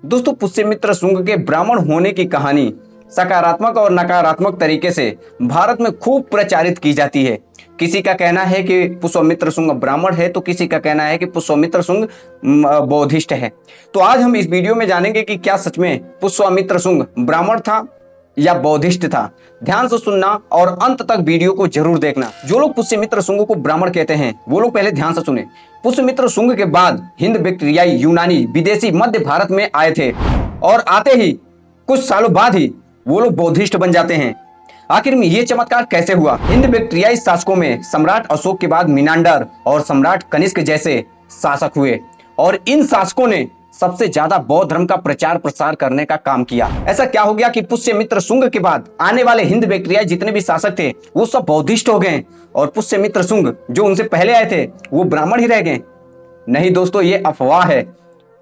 दोस्तों, पुष्यमित्र शुंग के ब्राह्मण होने की कहानी सकारात्मक और नकारात्मक तरीके से भारत में खूब प्रचारित की जाती है। किसी का कहना है कि पुष्यमित्र शुंग ब्राह्मण है, तो किसी का कहना है कि पुष्यमित्र शुंग बौद्धिस्ट है। तो आज हम इस वीडियो में जानेंगे कि क्या सच में पुष्यमित्र शुंग ब्राह्मण था या बौद्धिस्ट था। ध्यान से सुनना और अंत तक वीडियो को जरूर देखना। जो लोग पुष्यमित्र शुंग को ब्राह्मण कहते हैं वो लोग पहले ध्यान से सुने। पुष्यमित्र शुंग के बाद हिंद, बैक्टीरियाई, यूनानी, विदेशी मध्य भारत में आए थे और आते ही कुछ सालों बाद ही वो लोग बौद्धिस्ट बन जाते हैं। आखिर में ये चमत्कार कैसे हुआ? हिंद बैक्टीरियाई शासकों में सम्राट अशोक के बाद मिनांडर और सम्राट कनिष्क जैसे शासक हुए और इन शासकों ने सबसे ज्यादा बौद्ध धर्म का प्रचार प्रसार करने का काम किया। ऐसा क्या हो गया कि पुष्यमित्र शुंग के बाद आने वाले हिंद बैक्टीरियाई जितने भी शासक थे वो सब बौद्धिस्ट हो गए और पुष्यमित्र शुंग जो उनसे पहले आए थे वो ब्राह्मण ही रह गए? नहीं दोस्तों, ये अफवाह है।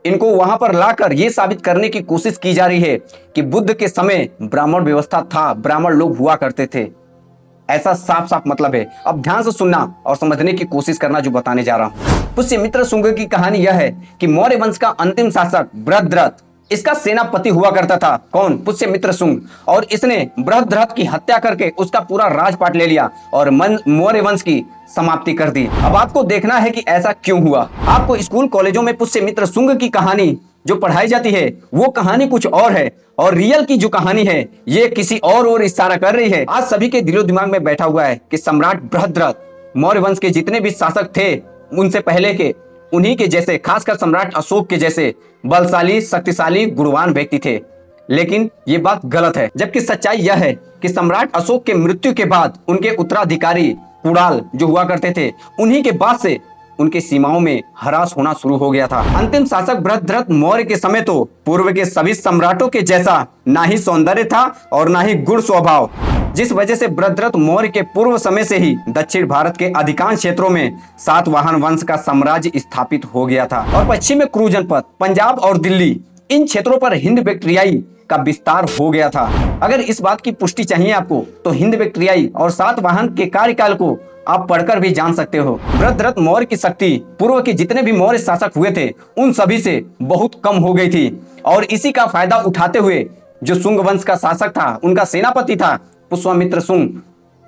इनको वहां पर लाकर यह साबित करने की कोशिश की जा रही है कि बुद्ध के समय ब्राह्मण व्यवस्था था, ब्राह्मण लोग हुआ करते थे। ऐसा साफ साफ मतलब है। अब ध्यान से सुनना और समझने की कोशिश करना जो बताने जा रहा हूं। पुष्यमित्र शुंग की कहानी यह है कि मौर्य वंश का अंतिम शासक बृहद्रथ, इसका सेनापति हुआ करता था। कौन? पुष्यमित्र शुंग। और इसने बृहद्रथ की हत्या करके उसका पूरा राजपाट ले लिया और मौर्य वंश की समाप्ति कर दी। अब आपको देखना है कि ऐसा क्यों हुआ। आपको स्कूल कॉलेजों में पुष्यमित्र शुंग की कहानी जो पढ़ाई जाती है वो कहानी कुछ और है और रियल की जो कहानी है ये किसी और ओर इशारा कर रही है। आज सभी के दिलो दिमाग में बैठा हुआ है कि सम्राट बृहद्रथ मौर्य वंश के जितने भी शासक थे उनसे पहले के, उन्हीं के जैसे, खासकर सम्राट अशोक के जैसे बलशाली, शक्तिशाली, गुणवान व्यक्ति थे। लेकिन ये बात गलत है। जबकि सच्चाई यह है कि सम्राट अशोक के मृत्यु के बाद उनके उत्तराधिकारी कुणाल जो हुआ करते थे, उन्हीं के बाद से उनके सीमाओं में हरास होना शुरू हो गया था। अंतिम शासक बृहद्रथ मौर्य के समय तो पूर्व के सभी सम्राटों के जैसा ना ही सौंदर्य था और ना ही गुण स्वभाव, जिस वजह से बृहद्रथ मौर्य के पूर्व समय से ही दक्षिण भारत के अधिकांश क्षेत्रों में सातवाहन वंश का साम्राज्य स्थापित हो गया था और पश्चिम में क्रू जनपद, पंजाब और दिल्ली, इन क्षेत्रों पर हिंद बैक्टीरियाई का विस्तार हो गया था। अगर इस बात की पुष्टि चाहिए आपको तो हिंद बैक्टीरियाई और सातवाहन के कार्यकाल को आप पढ़कर भी जान सकते हो। बृहद्रथ मौर्य की शक्ति पूर्व के जितने भी मौर्य शासक हुए थे उन सभी से बहुत कम हो गई थी और इसी का फायदा उठाते हुए जो शुंग वंश का शासक था, उनका सेनापति था पुष्यमित्र शुंग,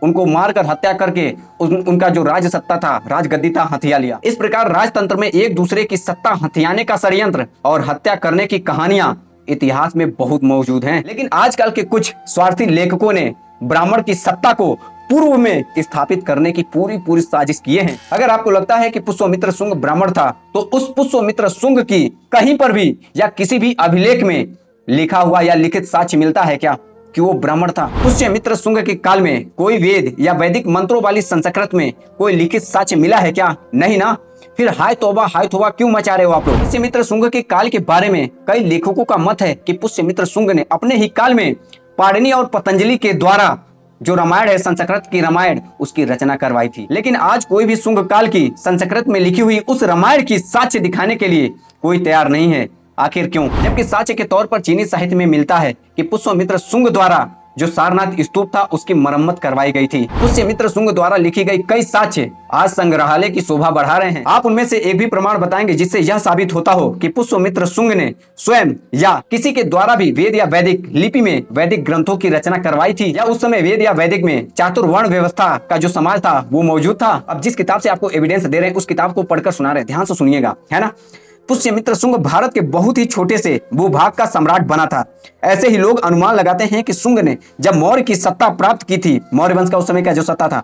उनको मारकर हत्या करके उनका जो राज सत्ता था, राजगद्दी था, हथिया लिया। इस प्रकार राजतंत्र में एक दूसरे की सत्ता हथियाने का षड्यंत्र और हत्या करने की कहानियां इतिहास में बहुत मौजूद हैं। लेकिन आजकल के कुछ स्वार्थी लेखकों ने ब्राह्मण की सत्ता को पूर्व में स्थापित करने की पूरी साजिश किए हैं। अगर आपको लगता है कि पुष्यमित्र शुंग ब्राह्मण था तो उस पुष्यमित्र शुंग की कहीं पर भी या किसी भी अभिलेख में लिखा हुआ या लिखित साक्ष्य मिलता है क्या कि वो ब्राह्मण था? पुष्यमित्र शुंग के काल में कोई वेद या वैदिक मंत्रों वाली संस्कृत में कोई लिखित साक्ष्य मिला है क्या? नहीं ना। फिर हाय तौबा क्यों मचा रहे हो आप लोग? पुष्यमित्र शुंग के काल के बारे में कई लेखकों का मत है कि पुष्यमित्र शुंग ने अपने ही काल में पाणिनि और पतंजलि के द्वारा जो रामायण है, संस्कृत की रामायण, उसकी रचना करवाई थी। लेकिन आज कोई भी शुंग काल की संस्कृत में लिखी हुई उस रामायण की साक्ष्य दिखाने के लिए कोई तैयार नहीं है। आखिर क्यों? जबकि साक्ष्य के तौर पर चीनी साहित्य में मिलता है कि पुष्यमित्र शुंग द्वारा जो सारनाथ स्तूप था उसकी मरम्मत करवाई गई थी। पुष्यमित्र शुंग द्वारा लिखी गई कई साक्ष्य आज संग्रहालय की शोभा बढ़ा रहे हैं। आप उनमें से एक भी प्रमाण बताएंगे जिससे यह साबित होता हो कि पुष्यमित्र शुंग ने स्वयं या किसी के द्वारा भी वेद या वैदिक लिपि में वैदिक ग्रंथों की रचना करवाई थी, या उस समय वेद या वैदिक में चातुर्वर्ण व्यवस्था का जो समाज था वो मौजूद था? अब जिस किताब से आपको एविडेंस दे रहे हैं उस किताब को पढ़कर सुना रहे हैं, ध्यान से सुनिएगा, है ना। पुष्यमित्र शुंग भारत के बहुत ही छोटे से भूभाग का सम्राट बना था। ऐसे ही लोग अनुमान लगाते हैं कि शुंग ने जब मौर्य की सत्ता प्राप्त की थी, मौर्य वंश का उस समय का जो सत्ता था,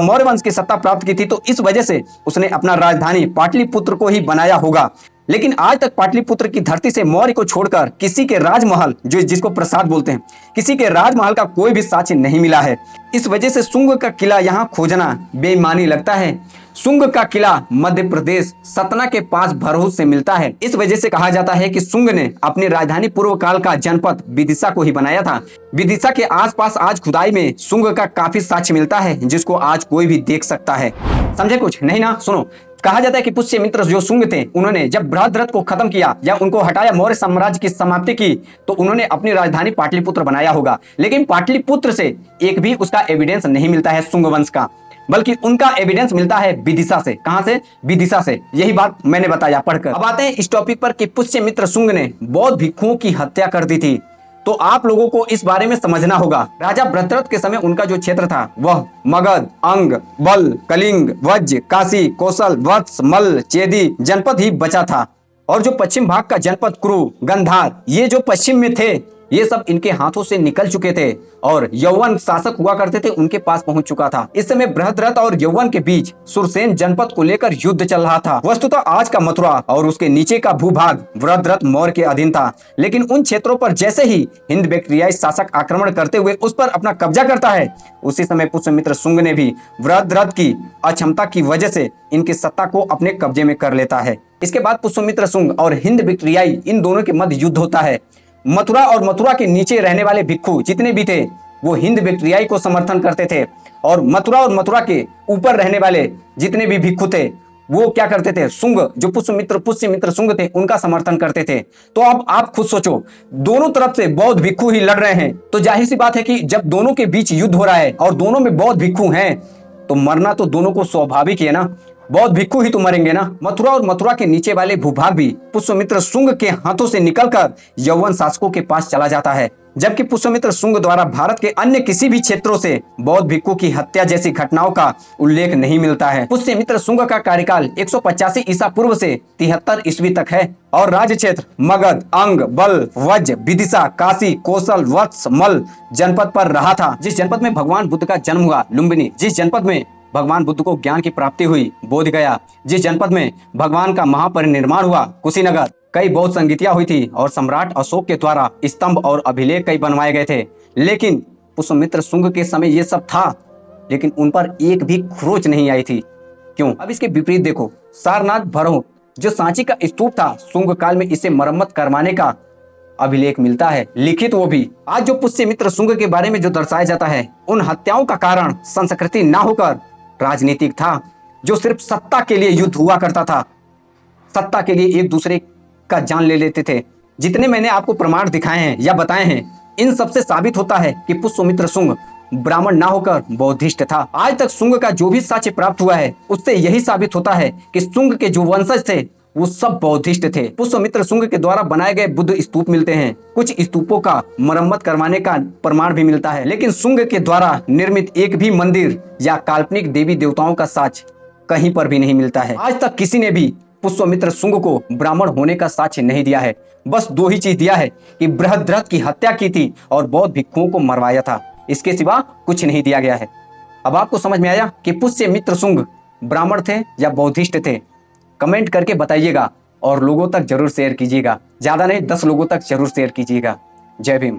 मौर्य वंश की सत्ता प्राप्त की थी तो इस वजह से उसने अपना राजधानी पाटलिपुत्र को ही बनाया होगा। लेकिन आज तक पाटलिपुत्र की धरती से मौर्य को छोड़कर किसी के राजमहल, जो जिसको प्रसाद बोलते हैं, किसी के राजमहल का कोई भी साक्ष्य नहीं मिला है। इस वजह से शुंग का किला यहाँ खोजना बेईमानी लगता है। शुंग का किला मध्य प्रदेश सतना के पास भरहूस से मिलता है। इस वजह से कहा जाता है कि शुंग ने अपनी राजधानी पूर्व काल का जनपद विदिशा को ही बनाया था। विदिशा के आसपास आज खुदाई में शुंग का काफी साक्ष्य मिलता है जिसको आज कोई भी देख सकता है। समझे कुछ? नहीं ना। सुनो, कहा जाता है कि पुष्यमित्र जो शुंग थे उन्होंने जब बृहद्रथ को खत्म किया या उनको हटाया, मौर्य साम्राज्य की समाप्ति की, तो उन्होंने अपनी राजधानी पाटलिपुत्र बनाया होगा। लेकिन पाटलिपुत्र से एक भी उसका एविडेंस नहीं मिलता है शुंग वंश का। बल्कि उनका एविडेंस मिलता है विदिशा से। कहां से? विदिशा से। यही बात मैंने बताया पढ़कर। अब आते हैं इस टॉपिक पर कि पुष्यमित्र शुंग ने बौद्ध भिक्षुओं की हत्या कर दी थी। तो आप लोगों को इस बारे में समझना होगा। राजा भद्रथ के समय उनका जो क्षेत्र था वह मगध, अंग, बल, कलिंग, वज्र, काशी, कौशल, वत्स, मल्ल, चेदी जनपद ही बचा था। और जो पश्चिम भाग का जनपद कुरु, गंधार, ये जो पश्चिम में थे, ये सब इनके हाथों से निकल चुके थे और यौवन शासक हुआ करते थे, उनके पास पहुंच चुका था। इस समय बृहद्रथ और यौवन के बीच सुरसेन जनपद को लेकर युद्ध चल रहा था। वस्तुतः आज का मथुरा और उसके नीचे का भूभाग बृहद्रथ मौर्य के अधीन था, लेकिन उन क्षेत्रों पर जैसे ही हिंद बैक्ट्रियाई शासक आक्रमण करते हुए उस पर अपना कब्जा करता है, उसी समय पुष्यमित्र शुंग ने भी बृहद्रथ की अक्षमता की वजह से इनकी सत्ता को अपने कब्जे में कर लेता है। इसके बाद पुष्यमित्र शुंग और हिंद बैक्ट्रियाई इन दोनों के मध्य युद्ध होता है। मथुरा और मथुरा के नीचे रहने वाले भिक्षु जितने भी थे वो हिंद बैक्ट्रियाई को समर्थन करते थे, और मथुरा के ऊपर रहने वाले जितने भी भिक्षु थे वो क्या करते थे? शुंग, जो पुष्यमित्र शुंग थे, उनका समर्थन करते थे। तो अब आप खुद सोचो, दोनों तरफ से बौद्ध भिक्षु ही लड़ रहे हैं, तो जाहिर सी बात है कि जब दोनों के बीच युद्ध हो रहा है और दोनों में बौद्ध भिक्षु हैं, तो मरना तो दोनों को स्वाभाविक है ना। बौद्ध भिक्षु ही तो मरेंगे ना। मथुरा और मथुरा के नीचे वाले भूभाग भी पुष्यमित्र शुंग के हाथों से निकलकर यौवन शासकों के पास चला जाता है, जबकि पुष्यमित्र शुंग द्वारा भारत के अन्य किसी भी क्षेत्रों से बौद्ध भिक्षु की हत्या जैसी घटनाओं का उल्लेख नहीं मिलता है। पुष्यमित्र शुंग का कार्यकाल 185 ईसा पूर्व से 73 ईस्वी तक है और राज्य क्षेत्र मगध, अंग, बल, वज्र, विदिशा, काशी, कौशल, वत्स, मल्ल जनपद पर रहा था। जिस जनपद में भगवान बुद्ध का जन्म हुआ लुम्बिनी, जिस जनपद में भगवान बुद्ध को ज्ञान की प्राप्ति हुई बोध गया, जिस जनपद में भगवान का महापरिनिर्वाण हुआ कुशीनगर, कई बौद्ध संगीतियां हुई थी और सम्राट अशोक के द्वारा स्तंभ और अभिलेख कई बनवाए गए थे। लेकिन पुष्यमित्र शुंग के समय ये सब था, लेकिन उन पर एक भी खरोच नहीं आई थी। क्यों? अब इसके विपरीत देखो, सारनाथ भरो जो सांची का स्तूप था, शुंग काल में इसे मरम्मत करवाने का अभिलेख मिलता है, लिखित वो भी। आज जो पुष्यमित्र शुंग के बारे में जो दर्शाया जाता है, उन हत्याओं का कारण संस्कृति ना होकर राजनीतिक था, जो सिर्फ सत्ता के लिए युद्ध हुआ करता था, सत्ता के लिए एक दूसरे का जान ले लेते थे। जितने मैंने आपको प्रमाण दिखाए हैं या बताए हैं, इन सब से साबित होता है कि पुष्यमित्र शुंग ब्राह्मण ना होकर बौद्धिस्ट था। आज तक शुंग का जो भी साक्ष्य प्राप्त हुआ है, उससे यही साबित होता है कि शुंग के जो वंशज थे वो सब बौद्धिस्ट थे। पुष्यमित्र शुंग के द्वारा बनाए गए बुद्ध स्तूप मिलते हैं, कुछ स्तूपों का मरम्मत करवाने का प्रमाण भी मिलता है, लेकिन शुंग के द्वारा निर्मित एक भी मंदिर या काल्पनिक देवी देवताओं का साक्ष्य कहीं पर भी नहीं मिलता है। आज तक किसी ने भी पुष्यमित्र शुंग को ब्राह्मण होने का साक्ष्य नहीं दिया है। बस दो ही चीज दिया है कि बृहद्रथ की हत्या की थी और बौद्ध भिक्षुओं को मरवाया था, इसके सिवा कुछ नहीं दिया गया है। अब आपको समझ में आया कि पुष्यमित्र शुंग ब्राह्मण थे या बौद्धिस्ट थे? कमेंट करके बताइएगा और लोगों तक जरूर शेयर कीजिएगा। ज्यादा नहीं, 10 लोगों तक जरूर शेयर कीजिएगा। जय भीम।